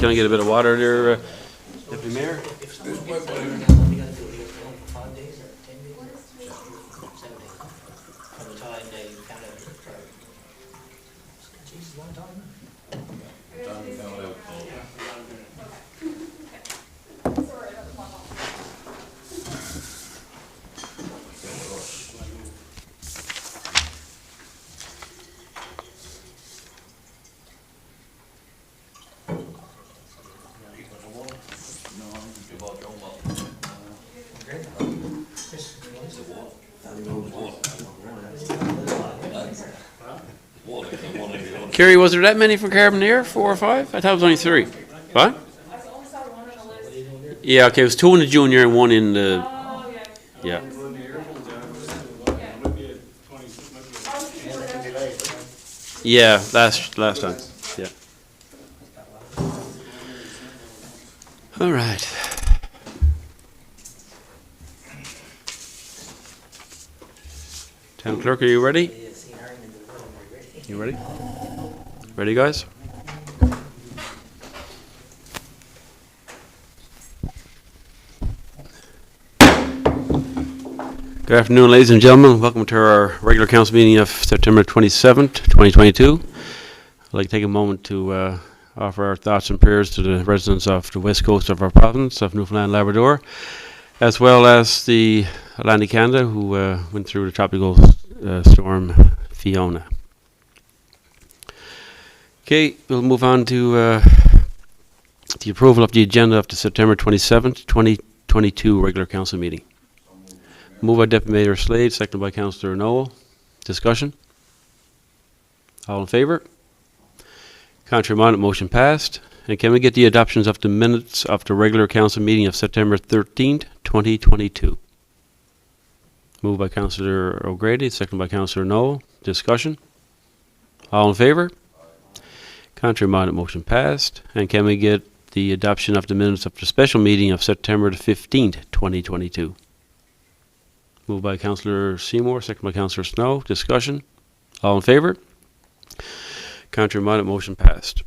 Can I get a bit of water there, Deputy Mayor? If someone gets there, we gotta do it for 5 days or 10 days or 7 days. From the time they kind of start. Jesus, long time. Kerry, was there that many for Carbonear? 4 or 5? I thought it was only 3. What? Yeah, okay, it was 2 in the junior and 1 in the... Yeah. Yeah, last time. Yeah. All right. Town Clerk, are you ready? You ready? Ready, guys? Good afternoon, ladies and gentlemen. Welcome to our regular council meeting of September 27th, 2022. I'd like to take a moment to offer our thoughts and prayers to the residents of the west coast of our province of Newfoundland and Labrador, as well as the Atlantic Canada who went through the tropical storm Fiona. Okay, we'll move on to the approval of the agenda of the September 27th, 2022 regular council meeting. Moved by Deputy Mayor Slade, seconded by Councillor Noel. Discussion? All in favour? Contrary-minded, motion passed. And can we get the adoptions of the minutes of the regular council meeting of September 13th, 2022? Moved by Councillor O'Grady, seconded by Councillor Noel. Discussion? All in favour? Contrary-minded, motion passed. And can we get the adoption of the minutes of the special meeting of September the 15th, 2022? Moved by Councillor Seymour, second by Councillor Snow. Discussion? All in favour? Contrary-minded, motion passed.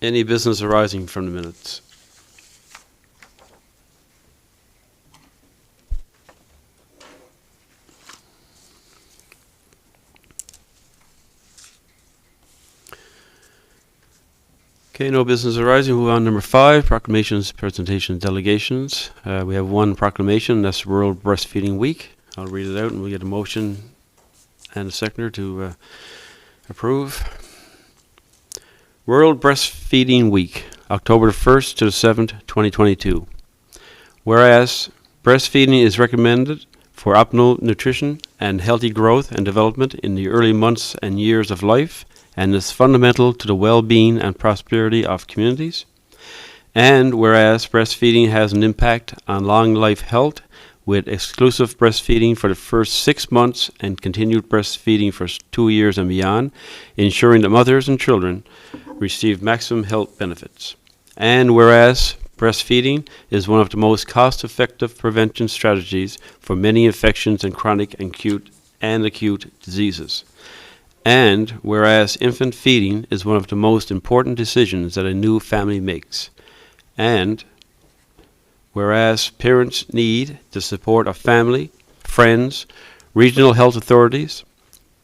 Any business arising from the minutes? Okay, no business arising. Move on, number 5, proclamations, presentations, delegations. We have one proclamation, that's World Breastfeeding Week. I'll read it out and we'll get a motion and a seconder to approve. World Breastfeeding Week, October 1st to the 7th, 2022. Whereas breastfeeding is recommended for optimal nutrition and healthy growth and development in the early months and years of life, and is fundamental to the well-being and prosperity of communities. And whereas breastfeeding has an impact on long life health, with exclusive breastfeeding for the first 6 months and continued breastfeeding for 2 years and beyond, ensuring that mothers and children receive maximum health benefits. And whereas breastfeeding is one of the most cost-effective prevention strategies for many infections and chronic and acute diseases. And whereas infant feeding is one of the most important decisions that a new family makes. And whereas parents need the support of family, friends, regional health authorities,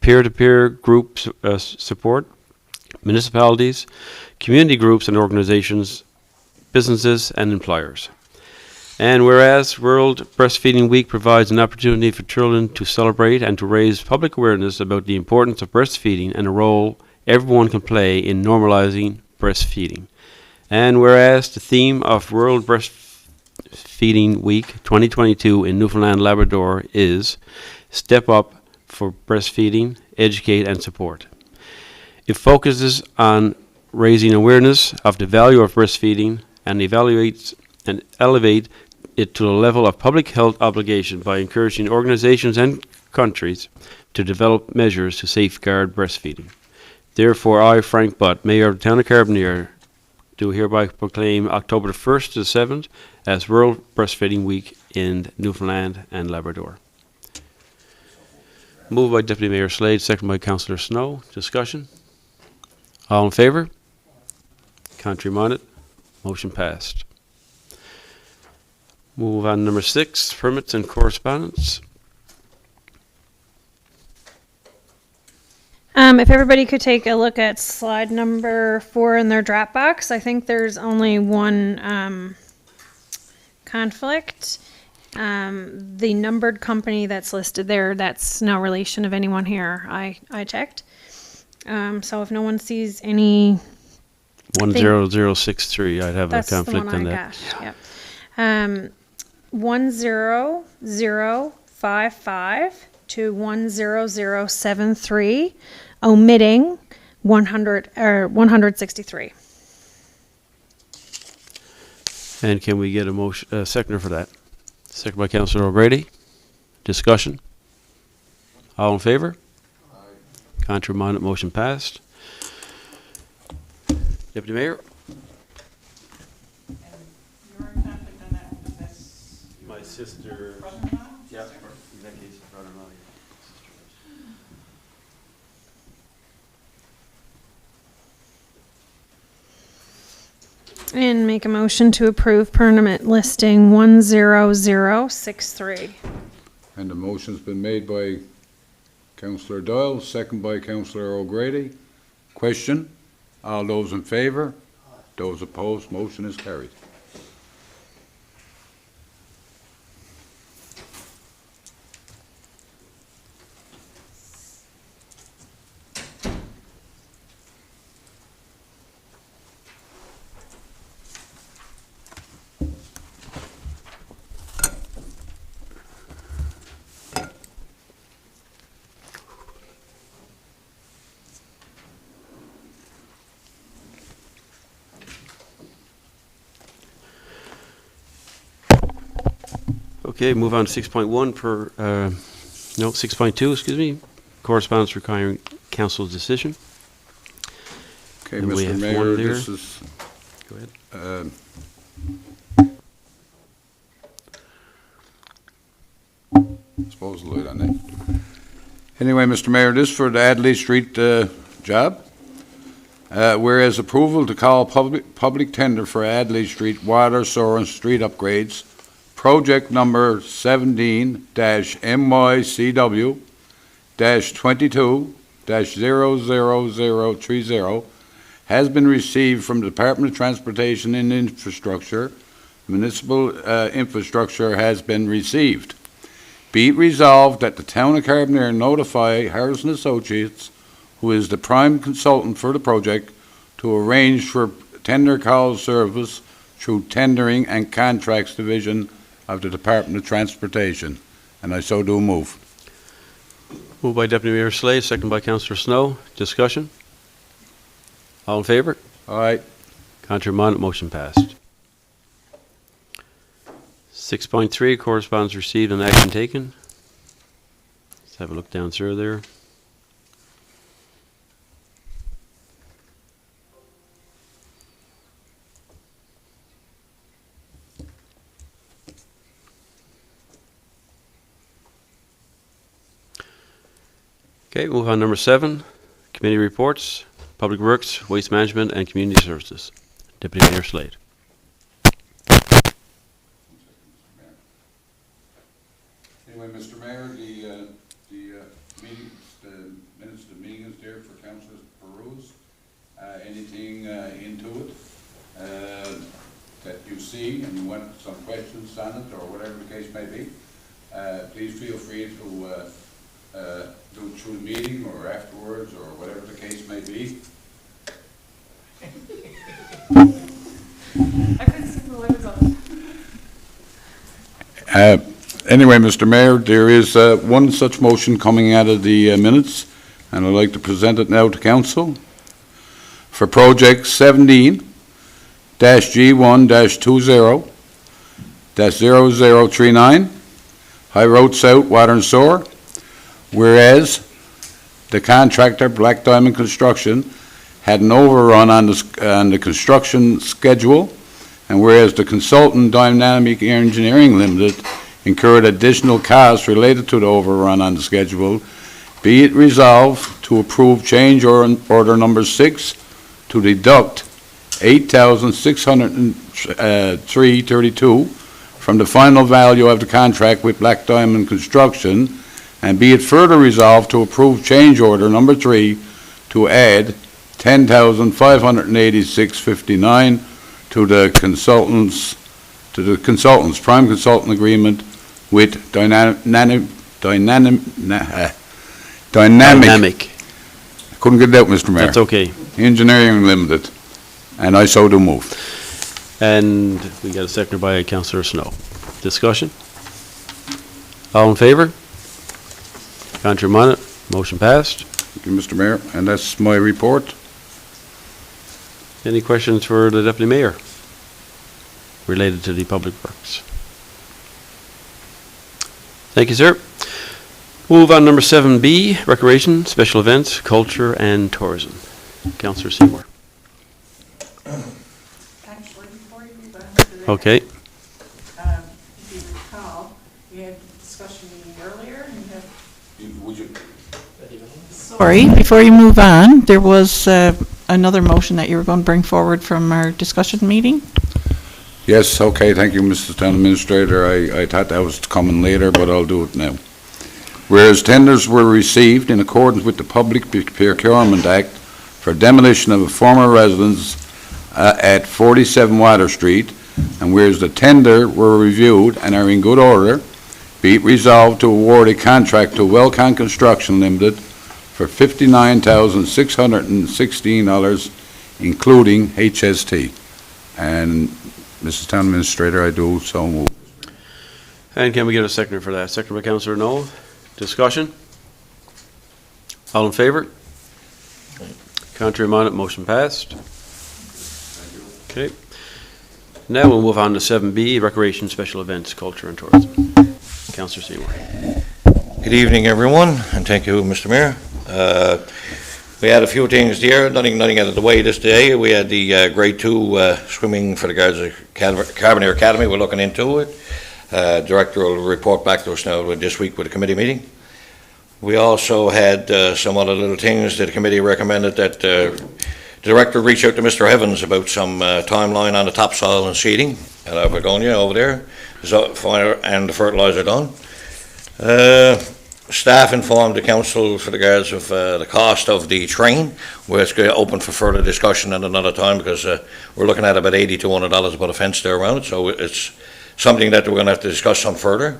peer-to-peer group support, municipalities, community groups and organizations, businesses and employers. And whereas World Breastfeeding Week provides an opportunity for children to celebrate and to raise public awareness about the importance of breastfeeding and the role everyone can play in normalizing breastfeeding. And whereas the theme of World Breastfeeding Week 2022 in Newfoundland and Labrador is Step Up for Breastfeeding, Educate and Support. It focuses on raising awareness of the value of breastfeeding and elevate it to the level of public health obligation by encouraging organizations and countries to develop measures to safeguard breastfeeding. Therefore, I, Frank Butt, Mayor of the Town of Carbonear, do hereby proclaim October 1st to the 7th as World Breastfeeding Week in Newfoundland and Labrador. Moved by Deputy Mayor Slade, second by Councillor Snow. Discussion? All in favour? Contrary-minded? Motion passed. Move on to number 6, permits and correspondence. If everybody could take a look at slide number 4 in their Dropbox, I think there's only one conflict. The numbered company that's listed there, that's no relation of anyone here. I checked. So if no one sees any, 10063, I'd have a that's the conflict one on I that. got. Yep. 10055 to 10073, omitting 163. And can we get a motion, seconder for that? Second by Councillor O'Grady. Discussion. All in favor? Contrary minded, motion passed. Deputy Mayor? Your conflict on that one, because that's My sister. brother-in-law? Yeah, in that case, brother-in-law. And make a motion to approve permit listing 10063. And the motion's been made by Councillor Doyle, second by Councillor O'Grady. Question? All those in favour? Those opposed? Motion is carried. Okay, move on to 6.1 no, 6.2, excuse me. Correspondence requiring council's decision. Okay, And we Mr. have Mayor, one there. this is, Go ahead. supposedly on it. Anyway, Mr. Mayor, this is for the Adelaide Street job. Whereas approval to call public tender for Adelaide Street water, sewer, and street upgrades, project number 17-MY-CW-22-00030 has been received from the Department of Transportation and Infrastructure. Municipal infrastructure has been received. Be it resolved that the Town of Carbonear notify Harrison Associates, who is the prime consultant for the project, to arrange for tender call service through Tendering and Contracts Division of the Department of Transportation. And I so do move. Moved by Deputy Mayor Slade, second by Councillor Snow. Discussion. All in favor? All right. Contrary minded, motion passed. 6.3, correspondence received and action taken. Let's have a look down through there. Okay, move on to number 7, committee reports, Public Works, Waste Management, and Community Services. Deputy Mayor Slade. Anyway, Mr. Mayor, the minutes of the meeting is there for councillors to peruse. Anything into it that you see and you want some questions on it or whatever the case may be, please feel free to do it through the meeting or afterwards or whatever the case may be. I couldn't see the letters on it. Anyway, Mr. Mayor, there is one such motion coming out of the minutes, and I'd like to present it now to council. For project 17-G1-20-0039, High Road South Water and Sewer, whereas the contractor, Black Diamond Construction, had an overrun on the construction schedule, and whereas the consultant, Dynamic Engineering Limited, incurred additional costs related to the overrun on the schedule, be it resolved to approve change order number 6 to deduct $8,603.32 from the final value of the contract with Black Diamond Construction, and be it further resolved to approve change order number 3 to add $10,586.59 to the consultants prime consultant agreement with Dynamic. Couldn't get it out, Mr. Mayor. That's okay. Engineering Limited, and I so do move. And we got a second by Councillor Snow. Discussion? All in favor? Contrary minded? Motion passed. Thank you, Mr. Mayor, and that's my report. Any questions for the Deputy Mayor related to the Public Works? Thank you, sir. Move on number 7B, Recreation, Special Events, Culture and Tourism. Councillor Seymour. Actually, before you move on to that, Okay. if you recall, we had a discussion meeting earlier, and you had. Sorry, before you move on, there was another motion that you were going to bring forward from our discussion meeting. Yes, okay, thank you, Mr. Town Administrator. I thought that was coming later, but I'll do it now. Whereas tenders were received in accordance with the Public Procurement Act for demolition of a former residence at 47 Water Street, and whereas the tender were reviewed and are in good order, be it resolved to award a contract to Wellcon Construction Limited for $59,616, including HST. And, Mrs. Town Administrator, I do so move. And can we get a seconder for that? Second by Councillor Noel. Discussion? All in favor? Contrary minded, motion passed. Okay. Now we'll move on to 7B, Recreation, Special Events, Culture and Tourism. Councillor Seymour. Good evening, everyone, and thank you, Mr. Mayor. We had a few things there, nothing out of the way this day. We had the Grade 2 swimming for the guards of Carbonear Academy. We're looking into it. Director will report back to us now this week with a committee meeting. We also had some other little things that the committee recommended that the director reach out to Mr. Evans about some timeline on the topsoil and seeding at Albergonia over there, and the fertilizer done. Staff informed the council for the guards of the cost of the train, where it's open for further discussion at another time, because we're looking at about $80 to $100 about a fence there around it, so it's something that we're going to have to discuss some further.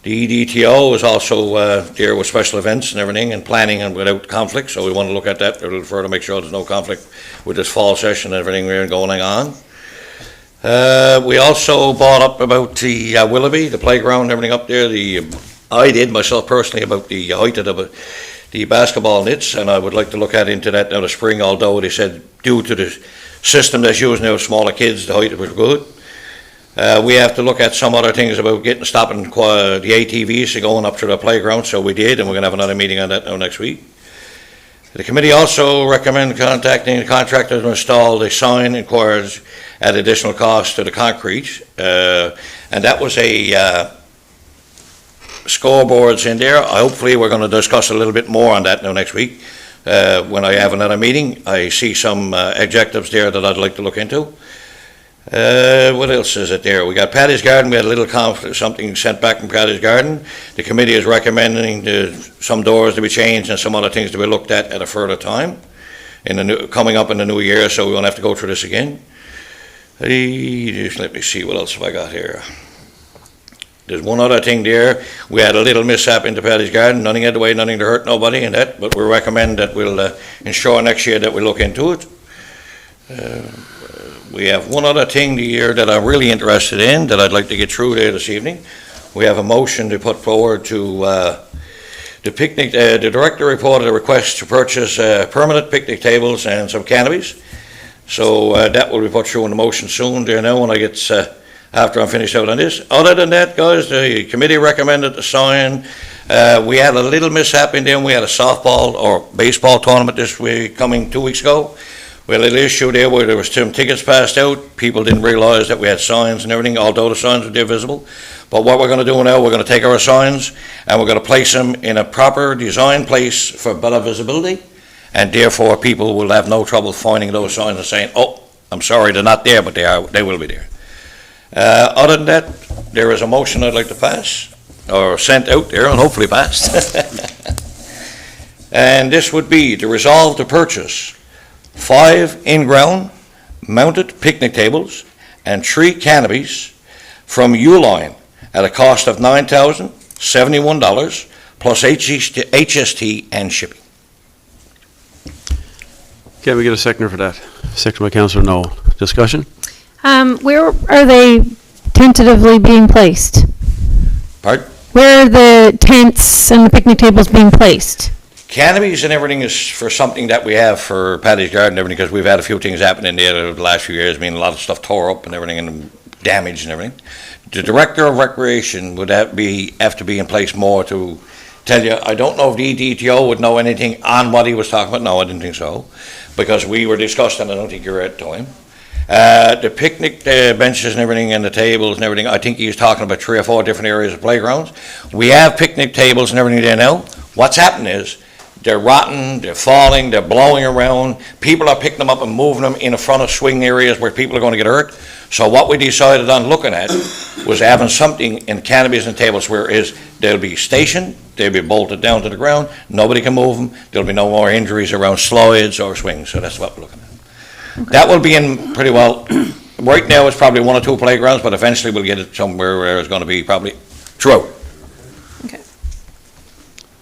The EDTO is also there with special events and everything and planning and without conflict, so we want to look at that a little further, make sure there's no conflict with this fall session and everything we're going on. We also brought up about the Willoughby, the playground and everything up there. I did myself personally about the height of the basketball nets, and I would like to look into that now this spring, although they said due to the system that's used now, smaller kids, the height was good. We have to look at some other things about stopping the ATVs to going up to the playground, so we did, and we're going to have another meeting on that now next week. The committee also recommend contacting the contractor to install the sign inquiries at additional cost to the concrete, and that was a scoreboards in there. Hopefully we're going to discuss a little bit more on that now next week. When I have another meeting, I see some objectives there that I'd like to look into. What else is it there? We got Paddy's Garden. We had a little something sent back from Paddy's Garden. The committee is recommending some doors to be changed and some other things to be looked at a further time coming up in the new year, so we won't have to go through this again. Just let me see what else have I got here. There's one other thing there. We had a little mishap into Paddy's Garden. Nothing out of the way, nothing to hurt nobody in that, but we recommend that we'll ensure next year that we look into it. We have one other thing here that I'm really interested in that I'd like to get through there this evening. We have a motion to put forward to the picnic. The director reported a request to purchase permanent picnic tables and some canopies. So that will be put through in the motion soon there now when I get after I'm finished out on this. Other than that, guys, the committee recommended the sign. We had a little mishap in there. We had a softball or baseball tournament this week, coming 2 weeks ago. We had a little issue there where there was some tickets passed out. People didn't realize that we had signs and everything, although the signs were there visible. But what we're going to do now, we're going to take our signs and we're going to place them in a proper design place for better visibility, and therefore people will have no trouble finding those signs and saying, oh, I'm sorry they're not there, but they will be there. Other than that, there is a motion I'd like to pass, or sent out there and hopefully passed. And this would be to resolve to purchase 5 in-ground mounted picnic tables and 3 canopies from Uline at a cost of $9,071 plus HST and shipping. Can we get a seconder for that? Second by Councillor Noel. Discussion? Where are they tentatively being placed? Pardon? Where are the tents and the picnic tables being placed? Canopies and everything is for something that we have for Paddy's Garden and everything, because we've had a few things happen in there the last few years. I mean, a lot of stuff tore up and everything and damaged and everything. The Director of Recreation would have to be in place more to tell you. I don't know if the EDTO would know anything on what he was talking about. No, I didn't think so, because we were discussing, I don't think you were at the time. The picnic benches and everything and the tables and everything, I think he was talking about 3 or 4 different areas of playgrounds. We have picnic tables and everything there now. What's happened is they're rotten, they're falling, they're blowing around. People are picking them up and moving them in the front of swing areas where people are going to get hurt. So what we decided on looking at was having something in canopies and tables where they'll be stationed, they'll be bolted down to the ground, nobody can move them, there'll be no more injuries around slides or swings, so that's what we're looking at. Okay. That will be in pretty well, right now it's probably 1 or 2 playgrounds, but eventually we'll get it somewhere where it's going to be probably throughout.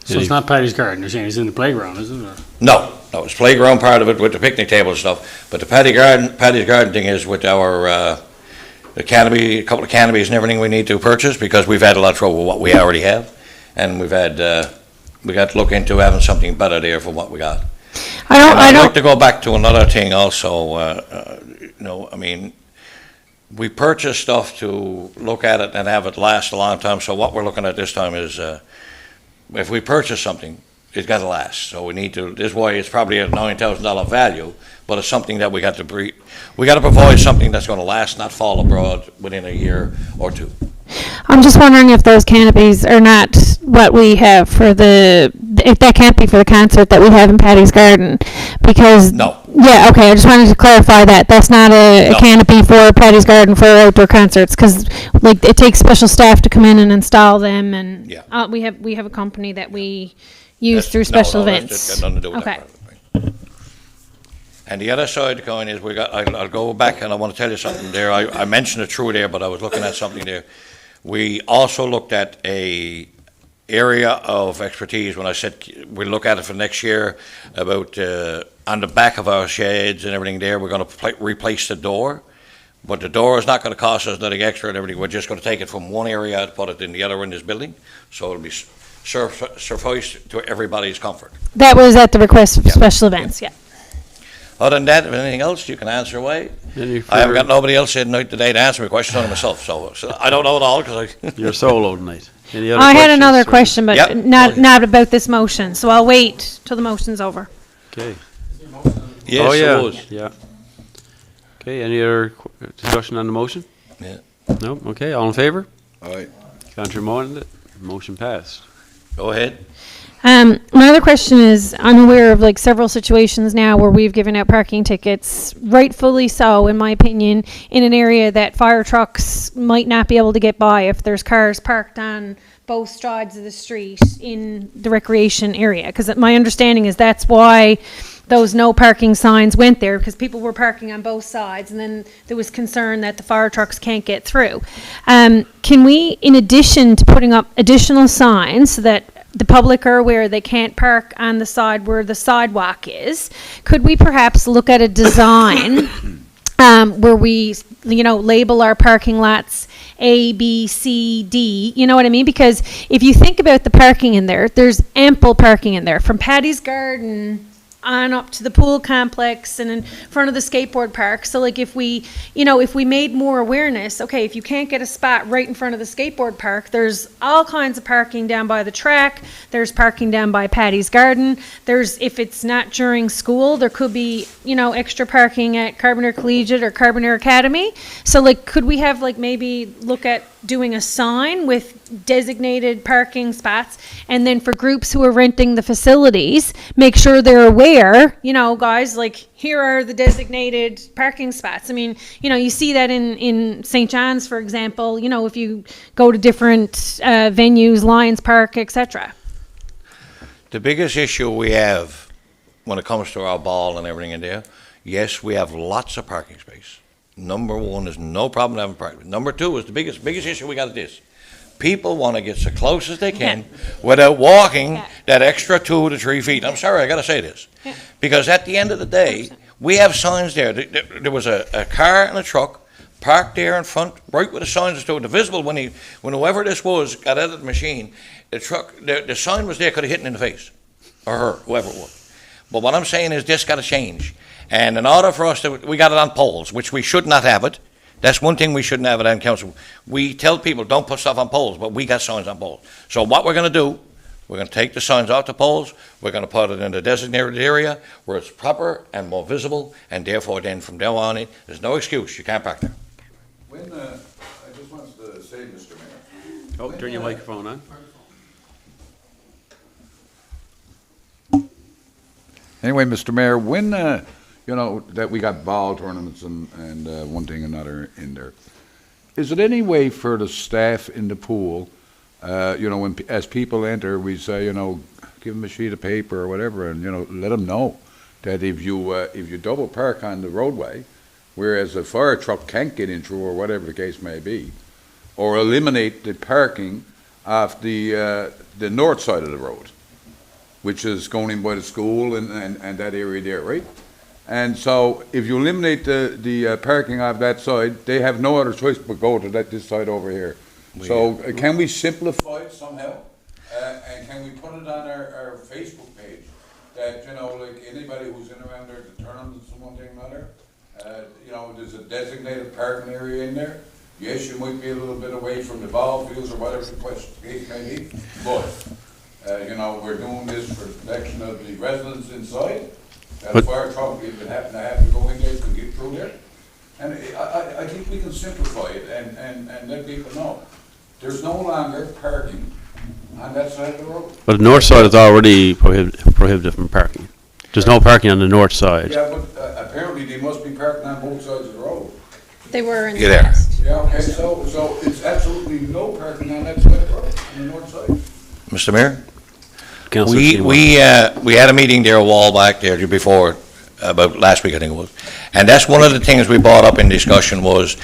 So it's not Paddy's Garden, you're saying it's in the playground, is it? Or? No, it's playground part of it with the picnic table and stuff, but the Paddy's Garden thing is with our, the canopy, a couple of canopies and everything we need to purchase, because we've had a lot of trouble with what we already have, and we got to look into having something better there for what we got. I'd like to go back to another thing also, I mean, we purchase stuff to look at it and have it last a long time, so what we're looking at this time is, if we purchase something, it's got to last. So we need to, this way it's probably a $9,000 value, but it's something that we got to provide something that's going to last, not fall abroad within a year or 2. I'm just wondering if those canopies are not what we have for if that can't be for the concert that we have in Paddy's Garden, because... No. Yeah, okay, I just wanted to clarify that. That's not a canopy for Paddy's Garden for outdoor concerts, because like it takes special staff to come in and install them, and we have a company that we use through special events. That's got nothing to do with that part of it. And the other side of the coin is I'll go back and I want to tell you something there. I mentioned it through there, but I was looking at something there. We also looked at a area of expertise when I said we'll look at it for next year about on the back of our sheds and everything there, we're going to replace the door. But the door is not going to cost us nothing extra and everything. We're just going to take it from one area and put it in the other in this building. So it'll be suffice to everybody's comfort. That was at the request of special events, Other than that, if anything else, you can answer away. I haven't got nobody else in today to answer my question on myself, so I don't know it all because You're solo tonight. Any other I had questions, another or- question, but Yep. not about this motion, so I'll wait till the motion's over. Okay. yes, Oh, yeah, it was. yeah. Okay, any other discussion on the motion? Yeah. No? Okay, all in favor? All right. Councillor Moore, motion passed. Go ahead. My other question is, I'm aware of like several situations now where we've given out parking tickets, rightfully so, in my opinion, in an area that fire trucks might not be able to get by if there's cars parked on both sides of the street in the recreation area. Because my understanding is that's why those no parking signs went there, because people were parking on both sides, and then there was concern that the fire trucks can't get through. Can we, in addition to putting up additional signs so that the public are aware they can't park on the side where the sidewalk is, could we perhaps look at a design where we, label our parking lots A, B, C, D, you know what I mean? Because if you think about the parking in there, there's ample parking in there, from Paddy's Garden on up to the pool complex and in front of the skateboard park. So like if we made more awareness, okay, if you can't get a spot right in front of the skateboard park, there's all kinds of parking down by the track, there's parking down by Paddy's Garden, if it's not during school, there could be, extra parking at Carbonear Collegiate or Carbonear Academy. So like, could we have like maybe look at doing a sign with designated parking spots, and then for groups who are renting the facilities, make sure they're aware, you know, guys, like, here are the designated parking spots. I mean, you know, you see that in St. John's, for example, you know, if you go to different venues, Lions Park, etc. The biggest issue we have when it comes to our ball and everything in there, yes, we have lots of parking space. Number one is no problem having parking. Number two is the biggest issue we got is this. People want to get so close as they can without walking that extra 2 to 3 feet. I'm sorry, I got to say this. Because at the end of the day, we have signs there. There was a car and a truck parked there in front, right where the signs are still visible. When whoever this was got out of the machine, the sign was there, could have hit him in the face, or her, whoever it was. But what I'm saying is this got to change. And in order for us to, we got it on poles, which we should not have it. That's one thing we shouldn't have it on council. We tell people don't put stuff on poles, but we got signs on poles. So what we're going to do, we're going to take the signs off the poles, we're going to put it in the designated area where it's proper and more visible, and therefore then from now on, there's no excuse, you can't park there. When, I just wanted to say, Mr. Mayor. Oh, turn your microphone on. Anyway, Mr. Mayor, when, you know, that we got ball tournaments and one thing or another in there, is it any way for the staff in the pool, you know, when, as people enter, we say, you know, give them a sheet of paper or whatever, and, you know, let them know that if you double park on the roadway, whereas a fire truck can't get in through, or whatever the case may be, or eliminate the parking off the north side of the road, which is going in by the school and that area there, right? And so if you eliminate the parking off that side, they have no other choice but go to this side over here. So can we simplify it somehow? And can we put it on our Facebook page that, you know, like anybody who's in around there, the tournaments and one thing or another, you know, there's a designated parking area in there. Yes, you might be a little bit away from the ball fields or whatever the case may be, but, you know, we're doing this for protection of the residents inside. That fire truck, if it happen to have to go in there, can get through there. And I think we can simplify it and let people know. There's no longer parking on that side of the road. But the north side is already prohibited from parking. There's no parking on the north side. Yeah, but apparently they must be parking on both sides of the road. They were in the You're there. past. Yeah, okay, so it's absolutely no parking on that side of the road, on the north side. Mr. Mayor? Councillor Seymour. We had a meeting there a while back there before, about last week I think it was, and that's one of the things we brought up in discussion was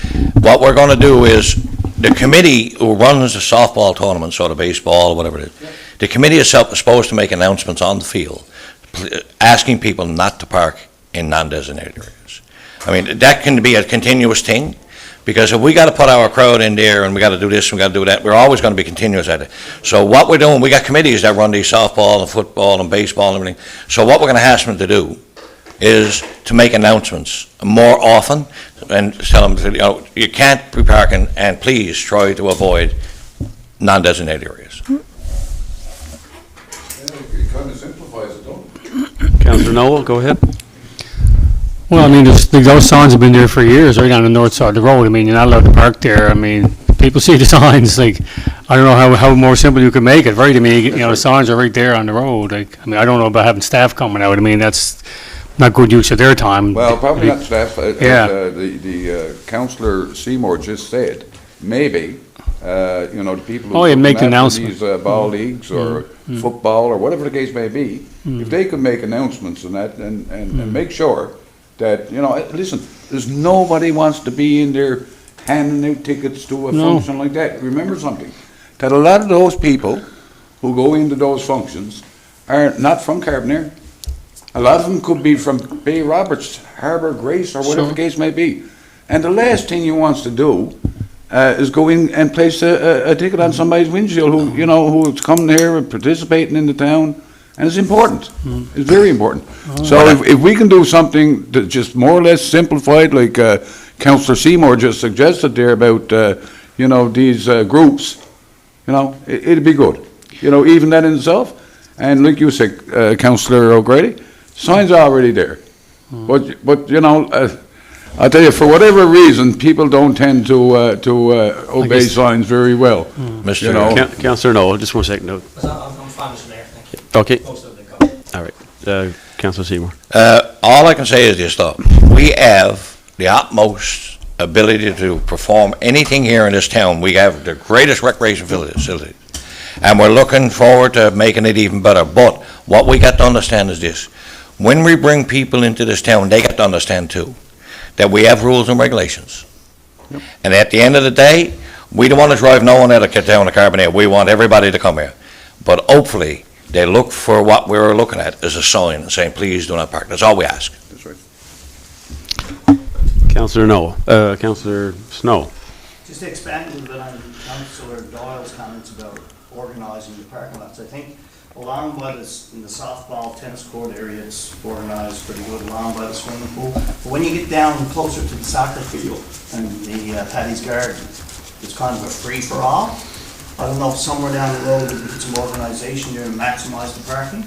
what we're going to do is the committee who runs the softball tournaments or the baseball or whatever it is, the committee itself is supposed to make announcements on the field asking people not to park in non-designated areas. I mean, that can be a continuous thing. Because if we got to put our crowd in there and we got to do this and we got to do that, we're always going to be continuous at it. So what we're doing, we got committees that run these softball and football and baseball and everything. So what we're going to ask them to do is to make announcements more often and tell them, you know, you can't be parking and please try to avoid non-designated areas. Yeah, it kind of simplifies it, don't it? Councillor Noel, go ahead. Well, I mean, those signs have been there for years, right on the north side of the road. I mean, you're not allowed to park there. I mean, people see the signs, like, I don't know how more simple you could make it, right? I mean, you know, the signs are right there on the road. Like, I mean, I don't know about having staff coming out. I mean, that's not good use of their time. Well, probably not staff. Yeah. The Councillor Seymour just said, maybe, you know, the people who Oh, yeah, make the after announcement. these ball leagues or football or whatever the case may be, if they could make announcements and that and make sure that, you know, listen, there's nobody wants to be in there handing out tickets to a function like that. Remember something, that a lot of those people who go into those functions are not from Carbonear. A lot of them could be from Bay Roberts, Harbour Grace, or whatever the case may be. And the last thing you want to do is go in and place a ticket on somebody's windshield who, you know, who's coming here and participating in the town. And it's important. It's very important. So if we can do something that just more or less simplified, like Councillor Seymour just suggested there about, you know, these groups, you know, it'd be good. You know, even that in itself. And like you said, Councillor O'Grady, signs are already there. But you know, I'll tell you, for whatever reason, people don't tend to obey guess- signs very well. Mr. You know. Councillor Noel, just 1 second. No. I'm fine, Mr. Mayor, thank you. Okay, Most of them covered. all right. Councillor Seymour. All I can say is this, though. We have the utmost ability to perform anything here in this town. We have the greatest recreation facility, and we're looking forward to making it even better. But what we got to understand is this. When we bring people into this town, they got to understand, too, that we have rules and regulations. Yep. And at the end of the day, we don't want to drive no one out of town to Carbonear. We want everybody to come here. But hopefully, they look for what we're looking at as a sign saying, please do not park. That's all we ask. That's right. Councillor Noel, Councillor Snow. Just to expand a little bit on Councillor Doyle's comments about organising the parking lots, I think along by this, in the softball tennis court area, it's organised pretty good along by the swimming pool. But when you get down closer to the soccer field and the Paddy's Garden, it's kind of a free-for-all. I don't know if somewhere down the road we could get some organisation there to maximise the parking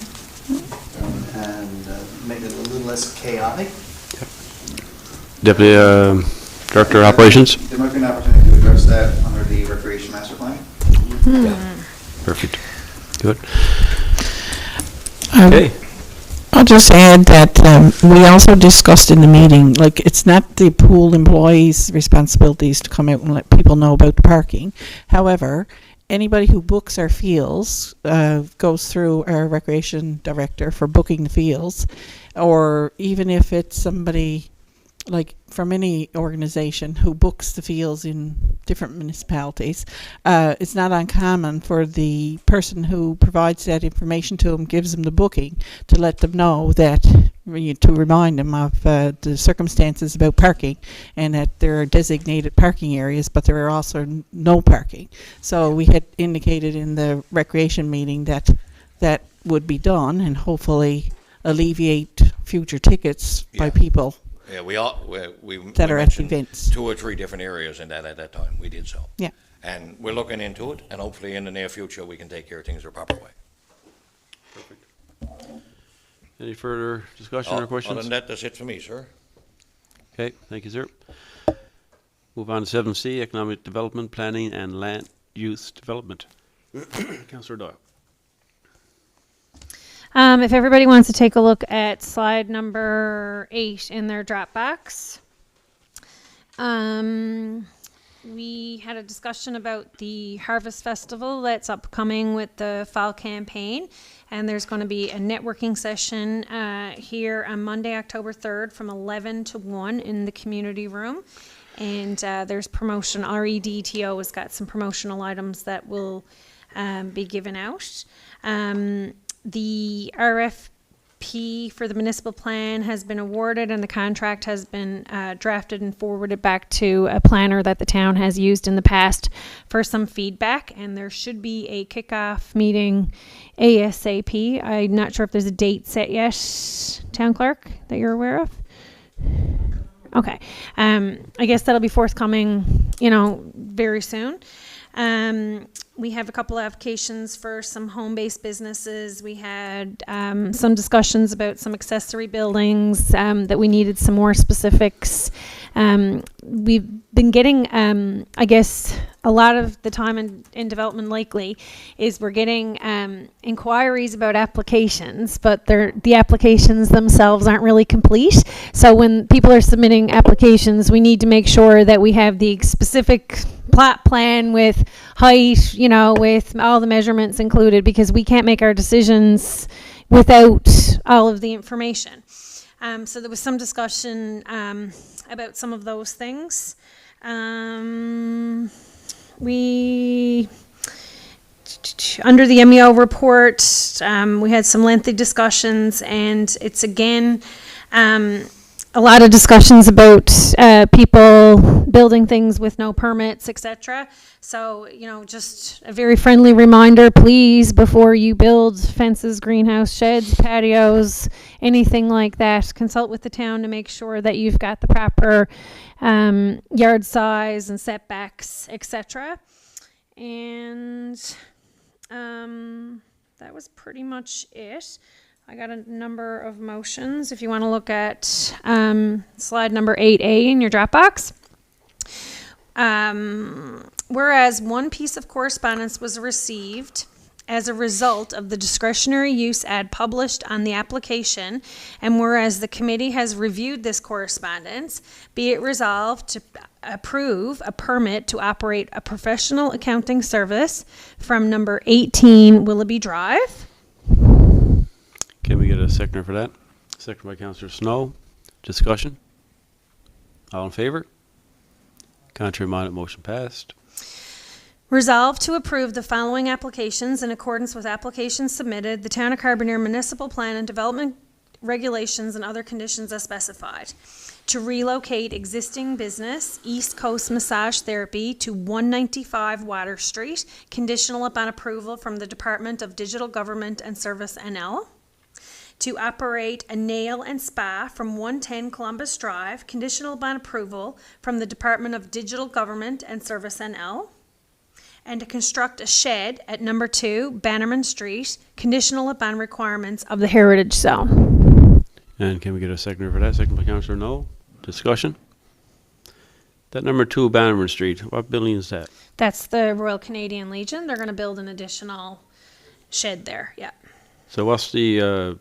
and make it a little less chaotic. Deputy Director of Operations. There might be an opportunity to address that under the Recreation Master Plan. Perfect. Good. Okay. I'll just add that we also discussed in the meeting, like, it's not the pool employees' responsibilities to come out and let people know about the parking. However, anybody who books our fields goes through our recreation director for booking the fields, or even if it's somebody like from any organization who books the fields in different municipalities, it's not uncommon for the person who provides that information to them, gives them the booking, to let them know that, to remind them of the circumstances about parking, and that there are designated parking areas, but there are also no parking. So we had indicated in the recreation meeting that that would be done, and hopefully alleviate future tickets by people. Yeah, we that are at the mentioned events. 2 or 3 different areas in that at that time. We did so. Yeah. And we're looking into it, and hopefully in the near future, we can take care of things the proper way. Any further discussion or questions? Other than that, that's it for me, sir. Okay, thank you, sir. Move on to 7C, Economic Development, Planning and Land Use Development. Councillor Doyle. If everybody wants to take a look at slide number 8 in their Dropbox. We had a discussion about the Harvest Festival that's upcoming with the fall campaign, and there's going to be a networking session here on Monday, October 3rd from 11 to 1 in the community room. And there's promotion, REDTO has got some promotional items that will be given out. The RFP for the municipal plan has been awarded, and the contract has been drafted and forwarded back to a planner that the town has used in the past for some feedback, and there should be a kickoff meeting ASAP. I'm not sure if there's a date set yet, Town Clerk, that you're aware of? Okay. I guess that'll be forthcoming, very soon. We have a couple applications for some home-based businesses. We had some discussions about some accessory buildings that we needed some more specifics. We've been getting, I guess, a lot of the time in development lately is we're getting inquiries about applications, but the applications themselves aren't really complete. So when people are submitting applications, we need to make sure that we have the specific plot plan with height, with all the measurements included, because we can't make our decisions without all of the information. So there was some discussion about some of those things. We, under the MEO report, we had some lengthy discussions, and it's again a lot of discussions about people building things with no permits, etc. So, just a very friendly reminder, please, before you build fences, greenhouse sheds, patios, anything like that, consult with the town to make sure that you've got the proper yard size and setbacks, etc. And that was pretty much it. I got a number of motions. If you want to look at slide number 8A in your Dropbox. Whereas one piece of correspondence was received as a result of the discretionary use ad published on the application, and whereas the committee has reviewed this correspondence, be it resolved to approve a permit to operate a professional accounting service from number 18 Willoughby Drive. Can we get a seconder for that? Second by Councillor Snow. Discussion? All in favor? Contrary minded, motion passed. Resolved to approve the following applications in accordance with applications submitted, the Town of Carbonear Municipal Plan and Development Regulations and other conditions as specified. To relocate existing business, East Coast Massage Therapy, to 195 Water Street, conditional upon approval from the Department of Digital Government and Service NL. To operate a nail and spa from 110 Columbus Drive, conditional upon approval from the Department of Digital Government and Service NL. And to construct a shed at number 2 Bannerman Street, conditional upon requirements of the Heritage Zone. And can we get a seconder for that? Second by Councillor No. Discussion? That number 2 Bannerman Street, what building is that? That's the Royal Canadian Legion. They're going to build an additional shed there, yeah. So what's the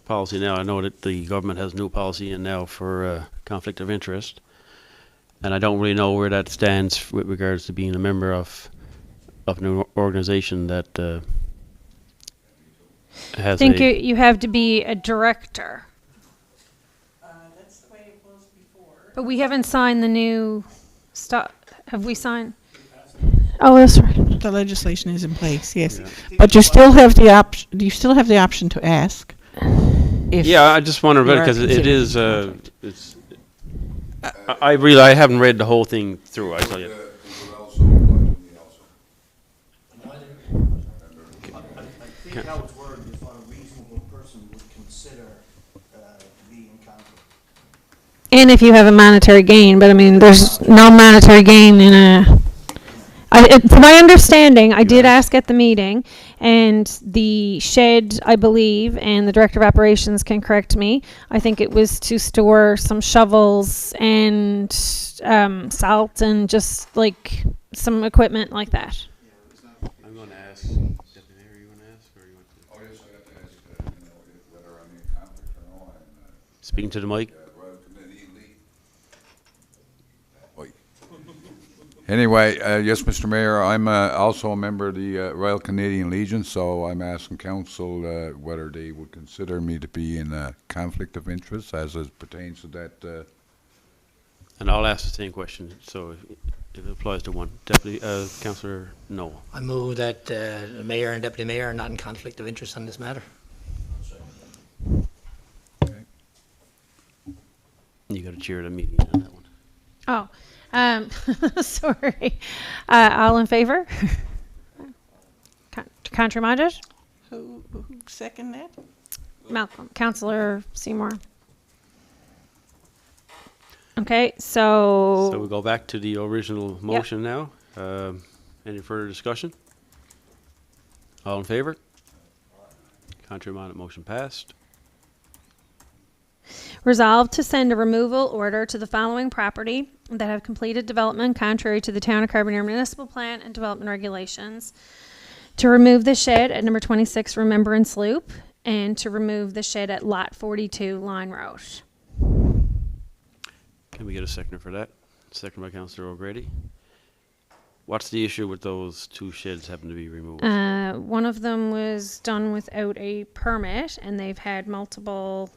policy now? I know that the government has new policy in now for conflict of interest. And I don't really know where that stands with regards to being a member of an organization that has I think you have to be a director. That's the way it was before. But we haven't signed the new stuff. Have we signed? Oh, that's right. The legislation is in place, yes. Yeah. But you still have the option. You still have the option to ask. If Yeah, I just wonder about it you are because it is. considered It's. I haven't read the whole thing through. I tell you. I think how it's worded is what a reasonable person would consider being conflict. And if you have a monetary gain, but I mean, there's no monetary gain in a. To my understanding, I did ask at the meeting, and the shed, I believe, and the director of operations can correct me, I think it was to store some shovels and salt and just like some equipment like that. I'm going to ask. Deputy Mayor, you want to ask, or you want to? Oh, yes, I got to ask whether I'm in conflict or no. Speaking to the mic. Royal Committee lead. Anyway, yes, Mr. Mayor, I'm also a member of the Royal Canadian Legion, so I'm asking council whether they would consider me to be in a conflict of interest as it pertains to that. And I'll ask the same question. So if it applies to one, Deputy Councillor No. I move that the mayor and deputy mayor are not in conflict of interest on this matter. You got to chair the meeting on that one. Oh, sorry. All in favor? Contrary-minded? who second that? Malcolm, Councillor Seymour. Okay, so. So we go back to the original motion now. Any further discussion? All in favor? Contrary-minded, motion passed. Resolved to send a removal order to the following property that have completed development contrary to the Town of Carbonear Municipal Plan and Development Regulations. To remove the shed at number 26 Remembrance Loop, and to remove the shed at Lot 42 Line Road. Can we get a seconder for that? Second by Councillor O'Grady. What's the issue with those two sheds having to be removed? One of them was done without a permit, and they've had multiple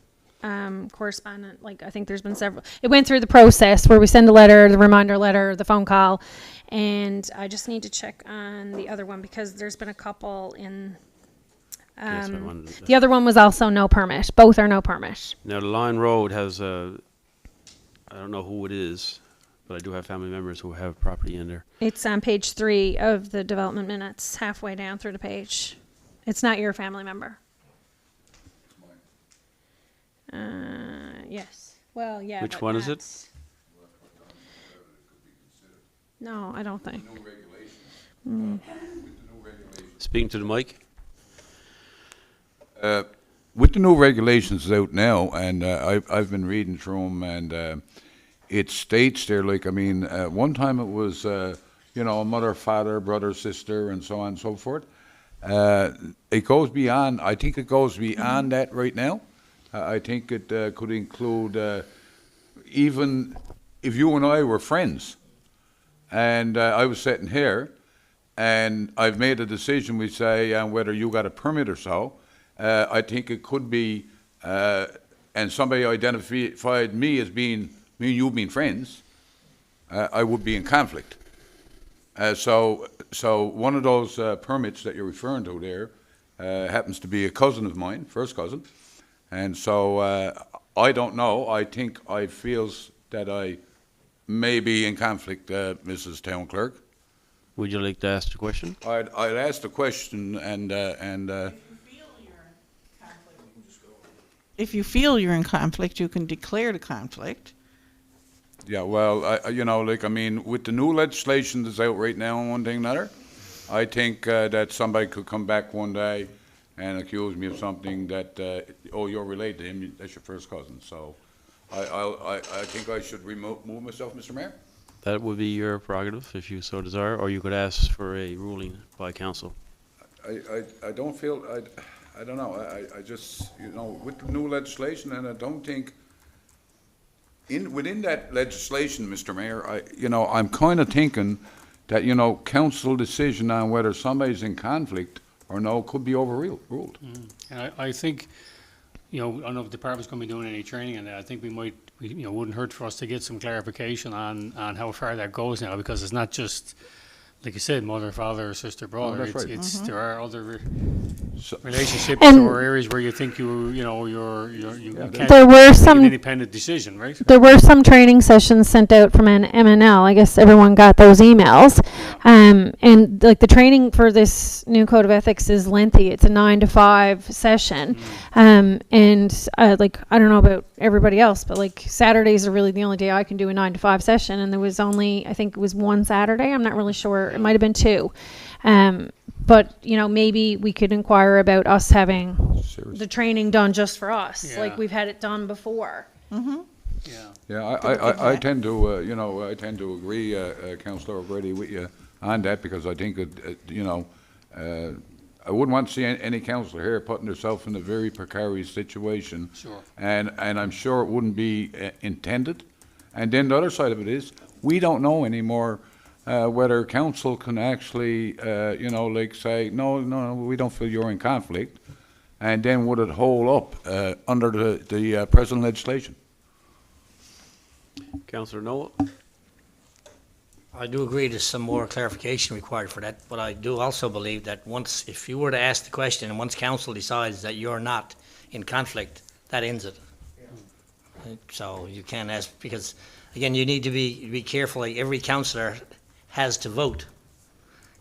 correspondent, like I think there's been several. It went through the process where we send a letter, the reminder letter, the phone call, and I just need to check on the other one because there's been a couple in. Yes, I wondered. The other one was also no permit. Both are no permit. Now, the Line Road has I don't know who it is, but I do have family members who have property in there. It's on page 3 of the development minutes, halfway down through the page. It's not your family member. Yes. Well, yeah. Which but one is not- it? No, I don't think. Speaking to the mic. with the new regulations out now, and I've been reading through them, and it states there, like, I mean, one time it was, you know, a mother, father, brother, sister, and so on and so forth. It goes beyond, I think it goes beyond that right now. I think it could include even if you and I were friends, and I was sitting here, and I've made a decision, we say, whether you got a permit or so, I think it could be, and somebody identified me as being, me and you being friends, I would be in conflict. So one of those permits that you're referring to there happens to be a cousin of mine, first cousin, and so I don't know. I think I feels that I may be in conflict, Mrs. Town Clerk. Would you like to ask the question? I'd ask the question, and If you feel you're in conflict, you can declare the conflict. yeah, well, you know, like, I mean, with the new legislation that's out right now and one thing and another, I think that somebody could come back one day and accuse me of something that, oh, you're related to him, that's your first cousin. So I think I should move myself, Mr. Mayor. That would be your prerogative if you so desire, or you could ask for a ruling by council. I don't feel, I don't know, I just, you know, with the new legislation, and I don't think, within that legislation, Mr. Mayor, you know, I'm kind of thinking that, you know, council decision on whether somebody's in conflict or no could be overruled. And I think, you know, I don't know if the department's going to be doing any training on that. I think you know, wouldn't hurt for us to get some clarification on how far that goes now, because it's not just, like you said, mother, father, sister, brother. that's right. It's there are other So- relationships And- or areas where you think you can't There were make some- an independent decision, right? There were some training sessions sent out from an MNL. I guess everyone got those emails. And like the training for this new code of ethics is lengthy. It's a 9 to 5 session. And like, I don't know about everybody else, but like Saturdays are really the only day I can do a 9 to 5 session. And there was only, I think it was one Saturday. I'm not really sure. It might have been 2. But, you know, maybe we could inquire about us having the training done just for us, like Yeah. we've had it done before. Yeah. Yeah, I tend to, you know, I tend to agree, Councillor O'Grady, with you on that, because I think, you know, I wouldn't want to see any councillor here putting themselves in a very precarious situation. Sure. And I'm sure it wouldn't be intended. And then the other side of it is, we don't know anymore whether council can actually, you know, like say, no, we don't feel you're in conflict, and then would it hold up under the present legislation? Councillor Noel? I do agree there's some more clarification required for that, but I do also believe that once, if you were to ask the question and once council decides that you're not in conflict, that ends it. So you can't ask, because again, you need to be careful, like every councillor has to vote,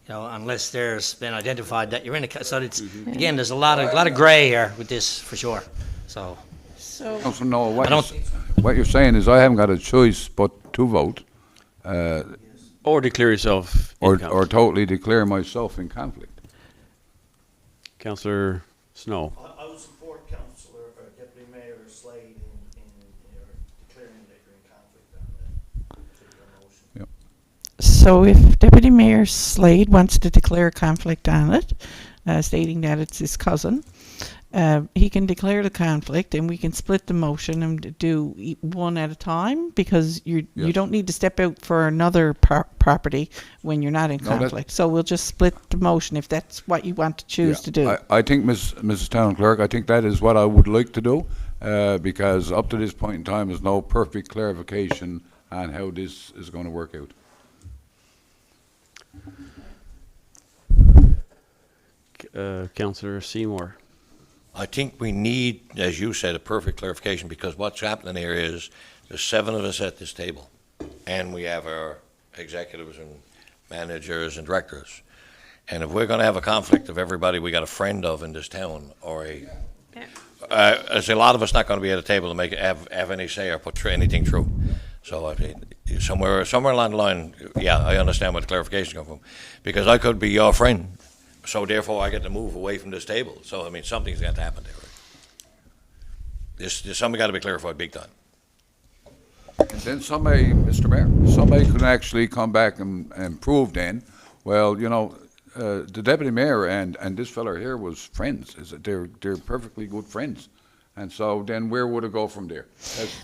you know, unless there's been identified that you're in a, so it's, again, there's a lot of gray here with this for sure, so. So, Councillor Noel, I don't- what you're saying is I haven't got a choice but to vote, Or declare yourself or incompetent. totally declare myself in conflict. Councillor Snow? I would support Councillor or Deputy Mayor Slade in declaring that you're in conflict on that particular motion. so if Deputy Mayor Slade wants to declare conflict on it, stating that it's his cousin, he can declare the conflict, and we can split the motion and do one at a time, because you Yes. don't need to step out for another property when you're not in No, that- conflict. So we'll just split the motion if that's what you want to choose to do. I think, Mrs. Town Clerk, I think that is what I would like to do, because up to this point in time, there's no perfect clarification on how this is going to work out. Councillor Seymour? I think we need, as you said, a perfect clarification, because what's happening here is there's 7 of us at this table, and we have our executives and managers and directors. And if we're going to have a conflict of everybody we got a friend of in this town, or there's a lot of us not going to be at a table to make have any say or put anything through. So I mean, somewhere along the line, yeah, I understand where the clarification comes from, because I could be your friend, so therefore I get to move away from this table. So I mean, something's got to happen there. This something got to be clarified big time. And then somebody, Mr. Mayor, somebody could actually come back and prove then, well, you know, the deputy mayor and this fella here was friends. Is that they're perfectly good friends, and so then where would it go from there?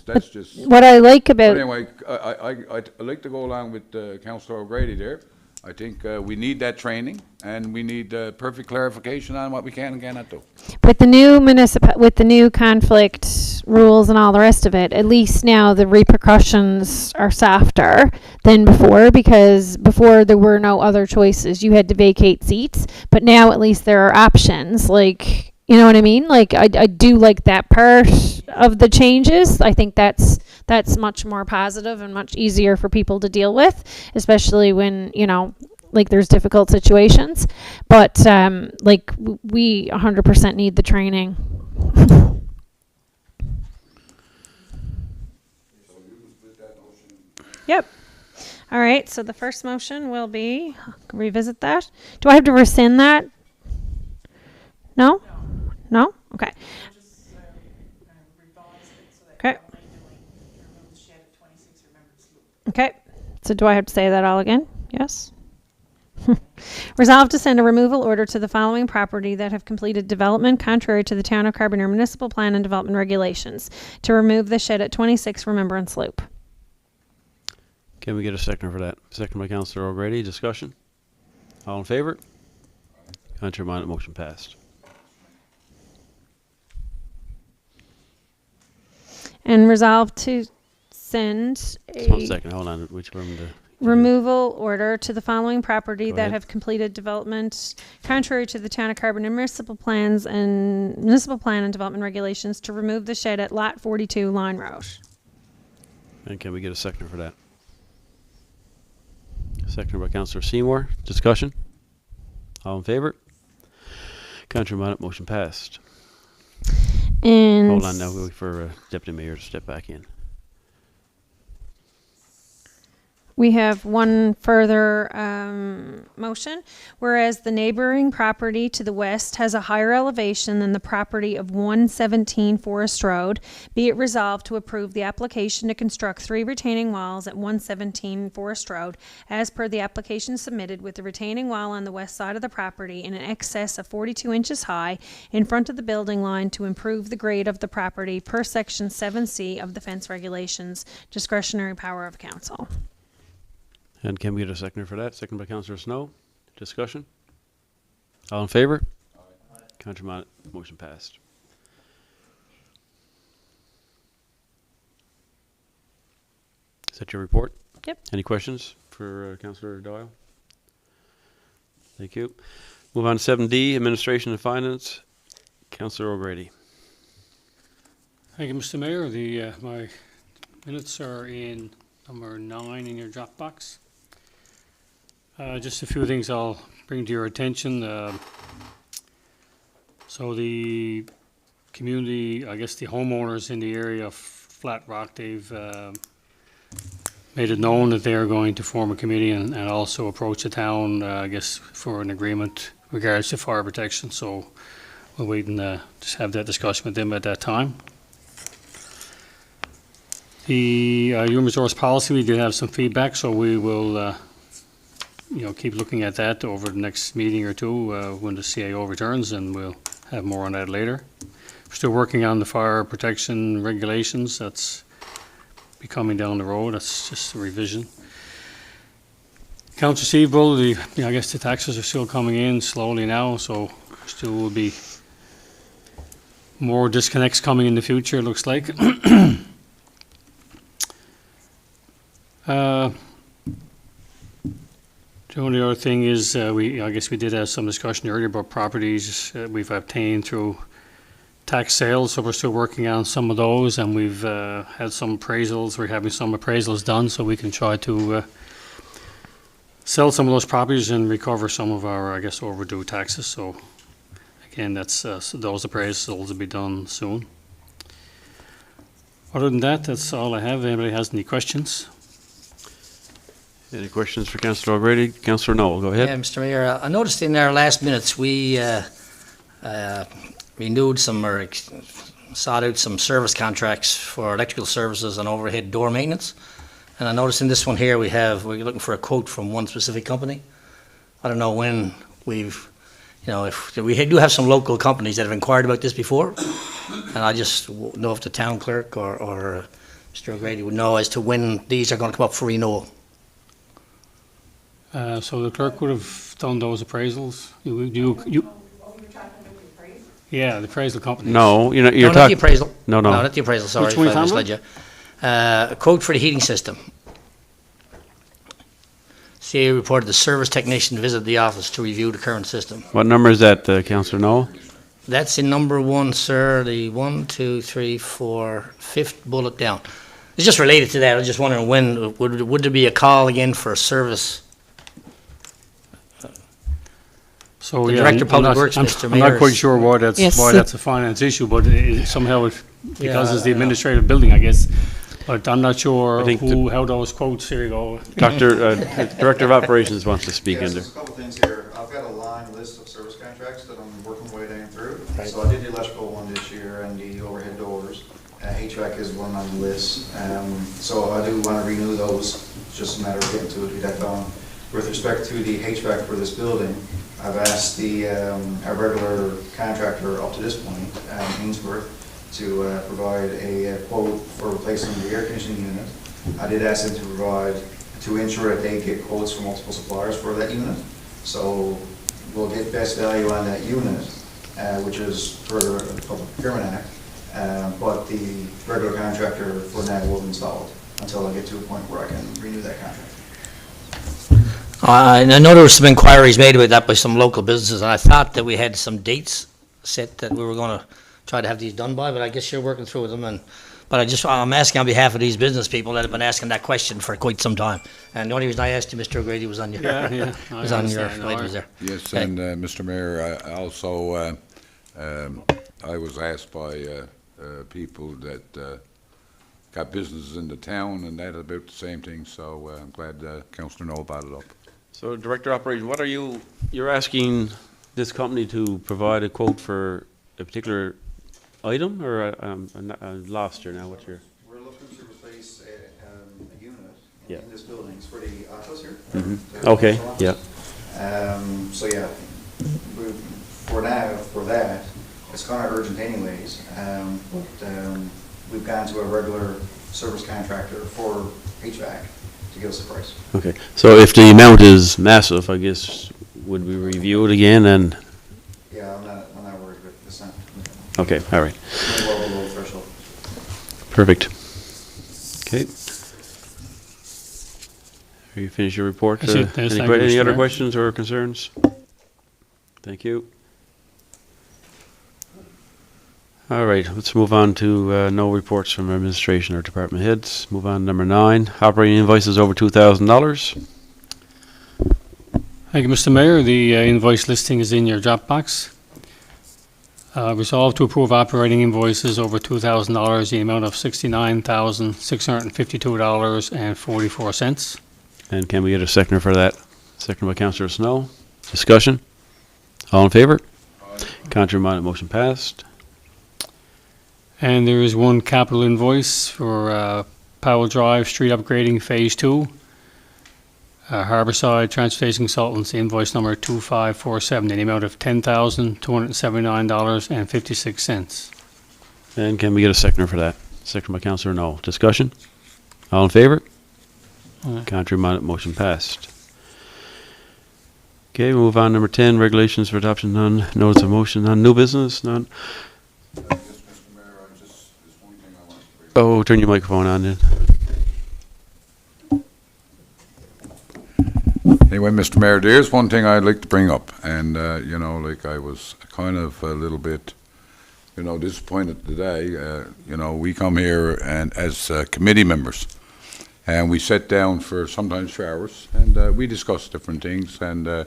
That's just. What I like But about anyway, I'd like to go along with Councillor O'Grady there. I think we need that training, and we need perfect clarification on what we can and cannot do. with the new conflict rules and all the rest of it, at least now the repercussions are softer than before, because before there were no other choices. You had to vacate seats, but now at least there are options. Like, you know what I mean? Like, I do like that part of the changes. I think that's much more positive and much easier for people to deal with, especially when, you know, like there's difficult situations. But like we 100% need the training. Yep. All right, so the first motion will be, revisit that. Do I have to rescind that? No? No? Okay. Okay. Okay. So do I have to say that all again? Yes? Resolved to send a removal order to the following property that have completed development contrary to the Town of Carbonear Municipal Plan and Development Regulations to remove the shed at 26 Remembrance Loop. Can we get a second for that? Second by Councillor O'Grady. Discussion? All in favor? Contrary minded, motion passed. And resolved to send Just 1 a second, hold on. Which one? removal order to the following property Go that ahead. have completed development contrary to the Town of Carbonear municipal plans and municipal plan and development regulations to remove the shed at lot 42 Line Road. And can we get a second for that? Second by Councillor Seymour. Discussion? All in favor? Contrary minded, motion passed. And Hold on now, we'll wait for Deputy Mayor to step back in. we have one further motion. Whereas the neighboring property to the west has a higher elevation than the property of 117 Forest Road, be it resolved to approve the application to construct 3 retaining walls at 117 Forest Road as per the application submitted, with the retaining wall on the west side of the property in an excess of 42 inches high in front of the building line to improve the grade of the property per section 7C of the fence regulations, discretionary power of council. And can we get a seconder for that? Second by Councillor Snow. Discussion? All in favor? Contrary minded, motion passed. Is that your report? Yep. Any questions for Councillor Doyle? Thank you. Move on to 7D, Administration and Finance. Councillor O'Grady. Thank you, Mr. Mayor. My minutes are in number 9 in your Dropbox. Just a few things I'll bring to your attention. So the community, I guess the homeowners in the area of Flat Rock, they've made it known that they are going to form a committee and also approach the town, I guess, for an agreement regards to fire protection. So we'll wait and just have that discussion with them at that time. The human resource policy, we did have some feedback, so we will keep looking at that over the next meeting or two when the CAO returns, and we'll have more on that later. We're still working on the fire protection regulations. That's be coming down the road. That's just a revision. Accounts receivable, I guess the taxes are still coming in slowly now, so still will be more disconnects coming in the future, it looks like. The only other thing is I guess we did have some discussion earlier about properties we've obtained through tax sales, so we're still working on some of those, and we've had some appraisals. We're having some appraisals done so we can try to sell some of those properties and recover some of our, I guess, overdue taxes. So again, that's those appraisals will be done soon. Other than that, that's all I have. Anybody has any questions? Any questions for Councillor O'Grady? Councillor Noel, go ahead. Yeah, Mr. Mayor, I noticed in our last minutes we renewed some or sought out some service contracts for electrical services and overhead door maintenance. And I noticed in this one here, we're looking for a quote from one specific company. I don't know when if we do have some local companies that have inquired about this before, and I just know if the town clerk or Mr. O'Grady would know as to when these are going to come up for renewal. So the clerk would have done those appraisals. Yeah, the appraisal company. No, you're No, not the talking, appraisal. no. Not the appraisal, sorry Which if one I you talking misled you. A quote for the heating system. CA reported the service technician visited the office to review the current system. What number is that, Councillor Noel? That's in number 1, sir, the 1, 2, 3, 4, 5th bullet down. It's just related to that. I was just wondering when, would there be a call again for a service? So, The yeah, Director of I'm Public not- Works, I'm- Mr. I'm not Mayor, quite is- sure why that's a finance issue, but somehow because it's the administrative building, I guess. But I'm not sure I think how those quotes here go. Director of Operations wants to speak Yeah, in so there. there's a couple things here. I've got a line list of service contracts that I'm working my way down through. So I did the electrical one this year and the overhead doors. HVAC is one on the list. So I do want to renew those. It's just a matter of getting to it, get that done. With respect to the HVAC for this building, I've asked our regular contractor up to this point, Ainsworth, to provide a quote for replacing the air conditioning unit. I did ask them to ensure that they get quotes from multiple suppliers for that unit. So we'll get best value on that unit, which is per the Public Procurement Act. But the regular contractor for now will install it until I get to a point where I can renew that contract. And I know there were some inquiries made about that by some local businesses, and I thought that we had some dates set that we were going to try to have these done by, but I guess you're working through them. But I'm asking on behalf of these business people that have been asking that question for quite some time. And the only reason I asked you, Mr. O'Grady, was on your was on your items there. Yes, Okay. and Mr. Mayor, I also, I was asked by people that got businesses in the town and that about the same thing, so I'm glad Councillor Noel brought it up. So, Director of Operations, you're asking this company to provide a quote for a particular item, or I'm lost here now, what's your? We're looking to replace a unit Yeah. in this building. It's for the office here. Mhm. The Okay, office. yeah. So yeah, for now, for that, it's kind of urgent anyways. But we've gone to a regular service contractor for HVAC to give us a price. Okay, so if the amount is massive, I guess, would we review it again and, Yeah, I'm not worried about this. Not okay, all right, well below threshold. perfect. Okay. Are you finished your report? That's it. Yes, thank you, Any Mr. other Mayor. questions or concerns? Thank you. All right, let's move on to no reports from administration or department heads. Move on to number 9, operating invoices over $2,000. Thank you, Mr. Mayor. The invoice listing is in your drop box. Resolved to approve operating invoices over $2,000, the amount of $69,652.44. And can we get a seconder for that? Second by Councillor Snow. Discussion? All in favor? Contrary minded, motion passed. And there is one capital invoice for Powell Drive Street Upgrading Phase 2. Harborside Transportation Consultants, invoice number 2547, in the amount of $10,279.56. And can we get a seconder for that? Second by Councillor No. Discussion? All in favor? Aye. Contrary minded, motion passed. Okay, we'll move on. Number 10, regulations for adoption, none. Notice of motion, none. New business, none. Yes, Mr. Mayor, there's one thing I want to bring up. Oh, turn your microphone on then. Anyway, Mr. Mayor, there's one thing I'd like to bring up, and, like I was kind of a little bit, disappointed today. We come here and as committee members, and we sit down for sometimes 2 hours, and we discuss different things, and,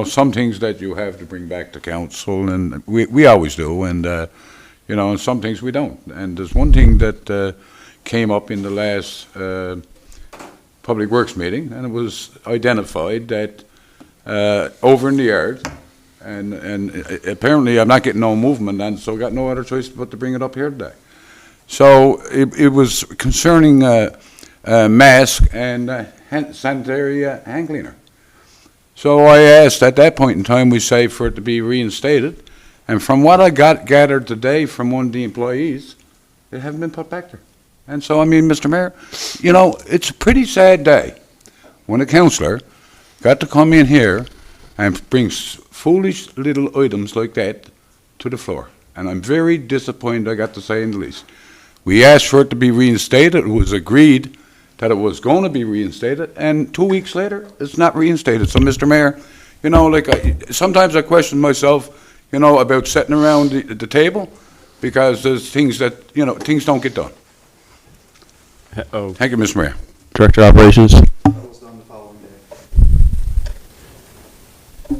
some things that you have to bring back to council, and we always do, and, and some things we don't. And there's one thing that came up in the last Public Works meeting, and it was identified that over in the yard, And apparently I'm not getting no movement, and so got no other choice but to bring it up here today. So it was concerning mask and sanitary hand cleaner. So I asked at that point in time, we say for it to be reinstated, and from what I gathered today from one of the employees, they haven't been put back there. And so, I mean, Mr. Mayor, you know, it's a pretty sad day when a councillor got to come in here and bring foolish little items like that to the floor. And I'm very disappointed, I got to say in the least. We asked for it to be reinstated, it was agreed that it was going to be reinstated, and 2 weeks later, it's not reinstated. So, Mr. Mayor, you know, like, sometimes I question myself, you know, about sitting around the table, because there's things that, you know, things don't get done. Oh, Thank you, Mr. Mayor. Director of Operations. That was done the following day.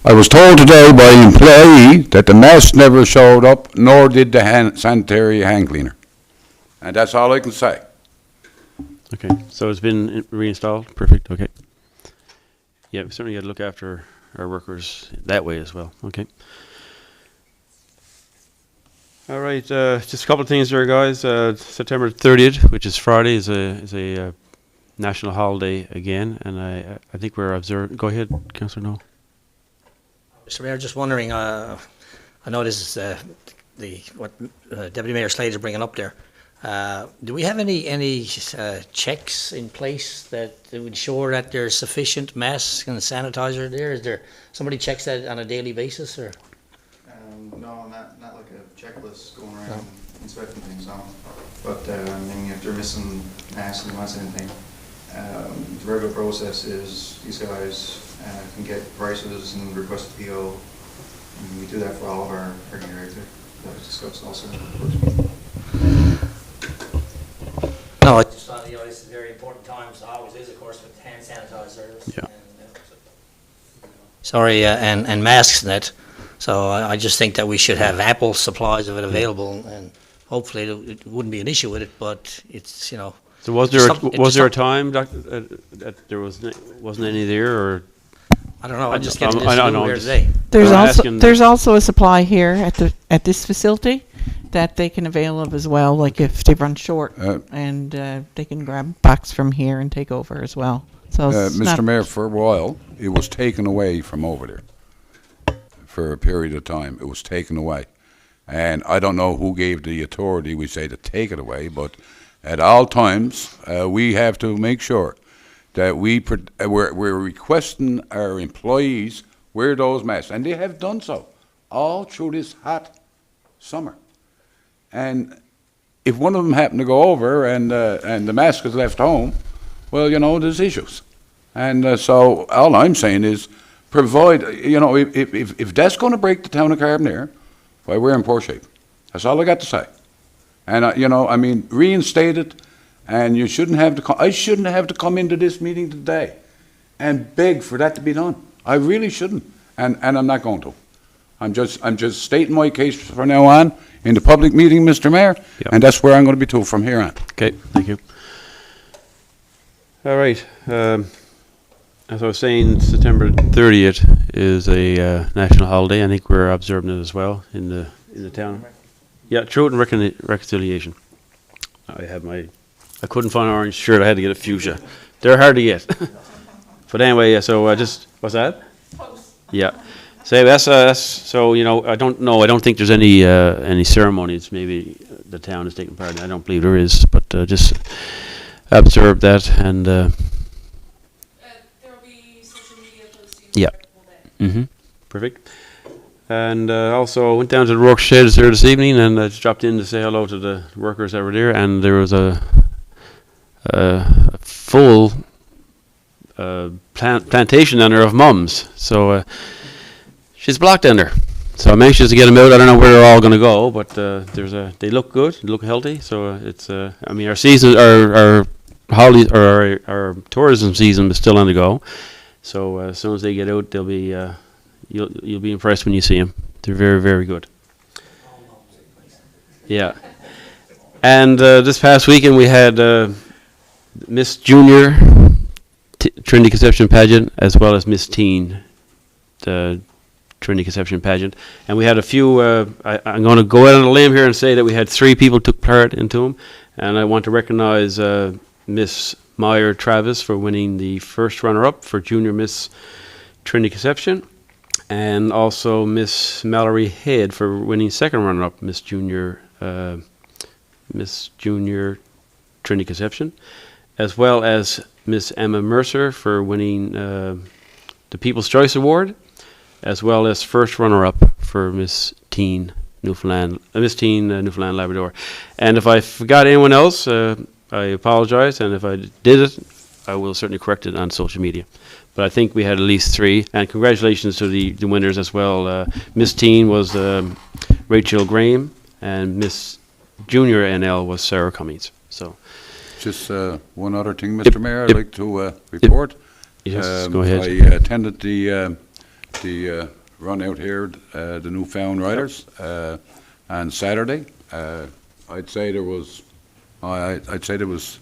I was told today by an employee that the mask never showed up, nor did the sanitary hand cleaner. And that's all I can say. Okay, so it's been reinstalled. Perfect. Okay. Yeah, we certainly got to look after our workers that way as well. Okay. All right, just a couple of things there, guys. September 30th, which is Friday, is a national holiday again, and I think we're observing. Go ahead, Councillor Noel. Mr. Mayor, just wondering, I know this is what Deputy Mayor Slade is bringing up there. Do we have any checks in place that would ensure that there's sufficient masks and sanitizer there? Is there somebody checks that on a daily basis, or? No, not like a checklist going around inspecting things, no. But, I mean, if they're missing masks and wants anything, the regular process is these guys can get prices and request a PO. And we do that for all of our gear right there. That was discussed also in the first meeting. No, I just thought, you know, this is a very important time, so always is, of course, with hand sanitizers. Yeah. Sorry, and masks and that. So I just think that we should have ample supplies of it available, and hopefully it wouldn't be an issue with it, but it's, you know. So was there a time, Doctor, that there wasn't any there, or? I don't know, I'm just getting this I new know, here just- today. There's also a supply here at this facility that they can avail of as well, like if they run short, and they can grab box from here and take over as well. So it's Mr. not- Mayor, for a while, it was taken away from over there. For a period of time, it was taken away. And I don't know who gave the authority, we say, to take it away, but at all times, we have to make sure that we're requesting our employees wear those masks, and they have done so all through this hot summer. And if one of them happened to go over and the mask is left home, well, you know, there's issues. And so all I'm saying is provide, you know, if that's going to break the town of Carbonear, well, we're in poor shape. That's all I got to say. And, you know, I mean, reinstate it, and you shouldn't have to I shouldn't have to come into this meeting today and beg for that to be done. I really shouldn't, and I'm not going to. I'm just stating my case from now on in the public meeting, Mr. Mayor, Yep. and that's where I'm going to be to from here on. Okay, thank you. All right. As I was saying, September 30th is a national holiday. I think we're observing it as well in the town. Yeah, Truth and Reconciliation. I couldn't find an orange shirt. I had to get a fuchsia. They're hard to get. But anyway, yeah, so just, what's that? Yeah. So that's so, you know, I don't know. I don't think there's any ceremonies maybe the town is taking part in. I don't believe there is, but just observe that and. There will be social media postings. Yeah. the whole day. Perfect. And also went down to the work sheds there this evening and just dropped in to say hello to the workers that were there. And there was a full plantation down there of mums. So she's blocked down there. So I'm anxious to get them out. I don't know where they're all going to go, but they look good, they look healthy. So it's I mean our season, our holiday or our tourism season is still on the go. So as soon as they get out, they'll be you'll be impressed when you see them. They're very, very good. Yeah. And this past weekend we had Miss Junior Trinity Conception Pageant as well as Miss Teen, the Trinity Conception pageant. And we had a few, I'm going to go out on a limb here and say that we had 3 people took part into them. And I want to recognize Miss Meyer Travis for winning the first runner-up for Junior Miss Trinity Conception. And also Miss Mallory Head for winning second runner-up Miss Junior Trinity Conception, as well as Miss Emma Mercer for winning the People's Choice Award, as well as first runner-up for Miss Teen Newfoundland Labrador. And if I forgot anyone else, I apologize, and if I did it, I will certainly correct it on social media. But I think we had at least 3, and congratulations to the winners as well. Miss Teen was Rachel Graham, and Miss Junior NL was Sarah Cummings. So, Just one other thing, Mr. Mayor, I'd like to report. Yes, go ahead. I attended the run out here, the Newfound Riders, on Saturday. I'd say there was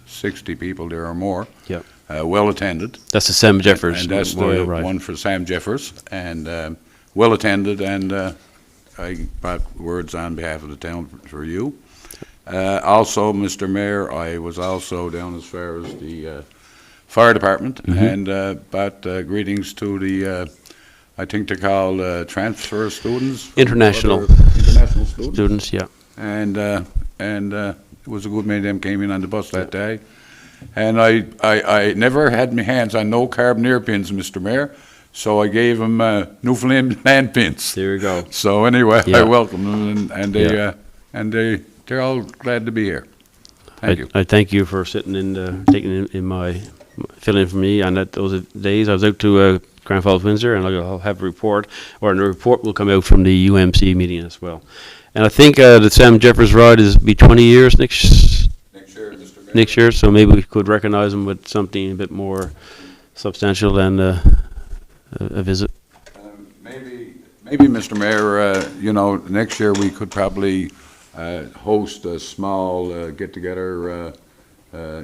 60 people there or more. Yep. Well attended. That's the Sam Jeffers. And that's the one for Sam Jeffers, and well attended, and I brought words on behalf of the town for you. Also, Mr. Mayor, I was also down as far as the fire department, and brought greetings to the, I think they're called transfer students. International students. Yeah. And it was a good many of them came in on the bus that day. And I never had my hands on no Carbonear pins, Mr. Mayor, so I gave them Newfoundland pins. There you go. So anyway, Yeah. I welcome them, and they're all glad to be here. Thank you. I thank you for sitting in, taking in my, filling in for me on those days. I was out to Grand Falls, Windsor, and I'll have a report, or the report will come out from the UMC meeting as well. And I think the Sam Jeffers ride is be 20 years next year, Mr. Mayor. Next year, so maybe we could recognize them with something a bit more substantial than a visit. Maybe, Mr. Mayor, next year we could probably host a small get-together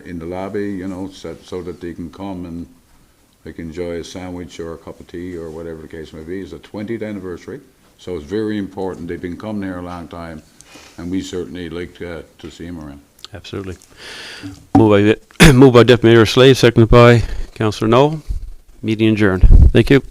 in the lobby, so that they can come and they can enjoy a sandwich or a cup of tea or whatever the case may be. It's a 20th anniversary, so it's very important. They've been coming here a long time, and we certainly like to see them around. Absolutely. Moved by Deputy Mayor Slade, seconded by Councillor Noel. Meeting adjourned. Thank you.